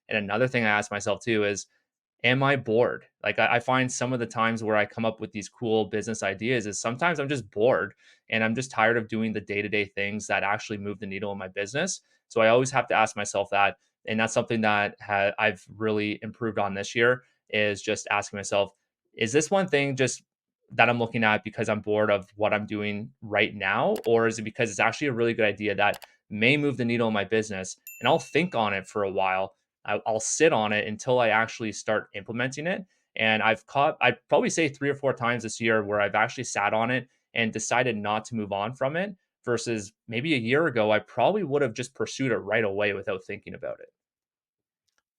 And another thing I ask myself too is, am I bored? Like I find some of the times where I come up with these cool business ideas is sometimes I'm just bored and I'm just tired of doing the day-to-day things that actually move the needle in my business. So I always have to ask myself that. And that's something that I've really improved on this year is just asking myself, is this one thing just that I'm looking at because I'm bored of what I'm doing right now? Or is it because it's actually a really good idea that may move the needle in my business? And I'll think on it for a while. I'll sit on it until I actually start implementing it. And I'd probably say 3 or 4 times this year where I've actually sat on it and decided not to move on from it versus maybe a year ago, I probably would have just pursued it right away without thinking about it.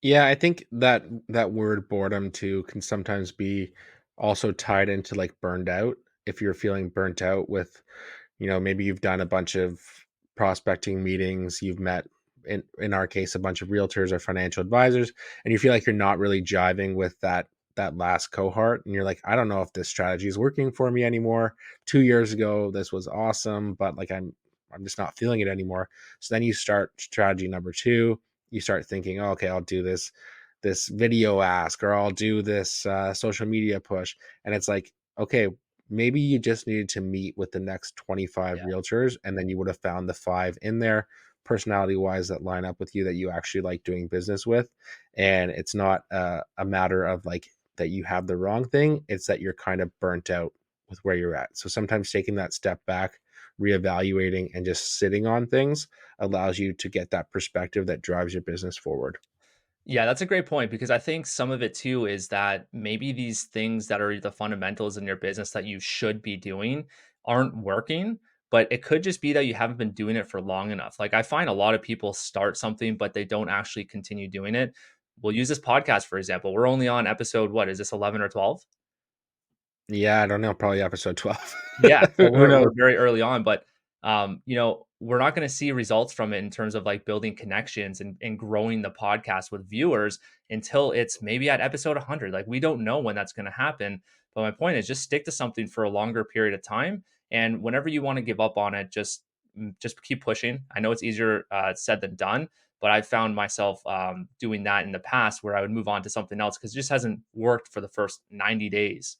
Yeah, I think that that word boredom too can sometimes be also tied into like burned out. If you're feeling burnt out with, maybe you've done a bunch of prospecting meetings, you've met in our case a bunch of realtors or financial advisors, and you feel like you're not really jiving with that last cohort, and you're like, I don't know if this strategy is working for me anymore. 2 years ago this was awesome, but like I'm just not feeling it anymore. So then you start strategy number two. You start thinking, oh, okay, I'll do this video ask, or I'll do this social media push. And it's like, okay, maybe you just needed to meet with the next 25 Yeah. realtors, and then you would have found the five in there personality wise that line up with you, that you actually like doing business with. And it's not a matter of like that you have the wrong thing, it's that you're kind of burnt out with where you're at. So sometimes taking that step back, reevaluating, and just sitting on things allows you to get that perspective that drives your business forward. Yeah, that's a great point because I think some of it too is that maybe these things that are the fundamentals in your business that you should be doing aren't working, but it could just be that you haven't been doing it for long enough. Like I find a lot of people start something, but they don't actually continue doing it. We'll use this podcast, for example. We're only on episode, what is this, 11 or 12? Yeah, I don't know, probably episode 12. Yeah, so Who knows? we're very early on, but we're not going to see results from it in terms of like building connections and growing the podcast with viewers until it's maybe at episode 100. Like we don't know when that's going to happen. But my point is just stick to something for a longer period of time, and whenever you want to give up on it, just keep pushing. I know it's easier said than done, but I've found myself doing that in the past where I would move on to something else because it just hasn't worked for the first 90 days.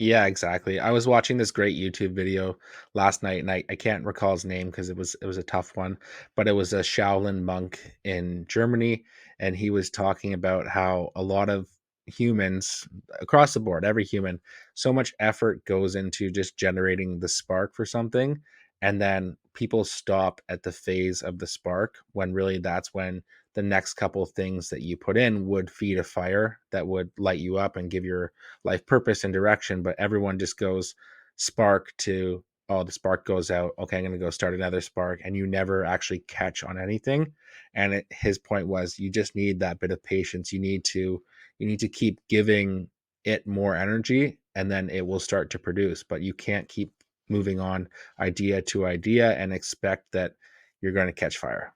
Yeah, exactly. I was watching this great YouTube video last night, and I can't recall his name because it was a tough one, but it was a Shaolin monk in Germany, and he was talking about how a lot of humans across the board, every human, so much effort goes into just generating the spark for something, and then people stop at the phase of the spark when really that's when the next couple of things that you put in would feed a fire that would light you up and give your life purpose and direction. But everyone just goes spark to, oh, the spark goes out, okay, I'm going to go start another spark, and you never actually catch on anything. And his point was, you just need that bit of patience. You need to keep giving it more energy, and then it will start to produce. But you can't keep moving on idea to idea and expect that you're going to catch fire.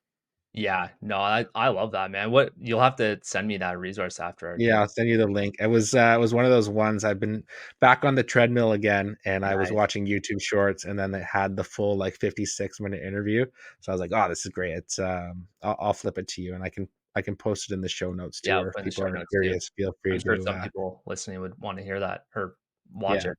Yeah, no, I love that, man. What you'll have to send me that resource after our Yeah, deal. I'll send you the link. It was one of those ones. I've been back on the treadmill again, and I was Nice. watching YouTube Shorts, and then it had the full like 56-minute interview. So I was like, "Oh, this is great." I'll flip it to you, and I can post it in the show notes Yeah, too. I'll Or if put in the people show are notes too. curious, feel free I'm sure to some people listening would want to hear that or watch yeah, it.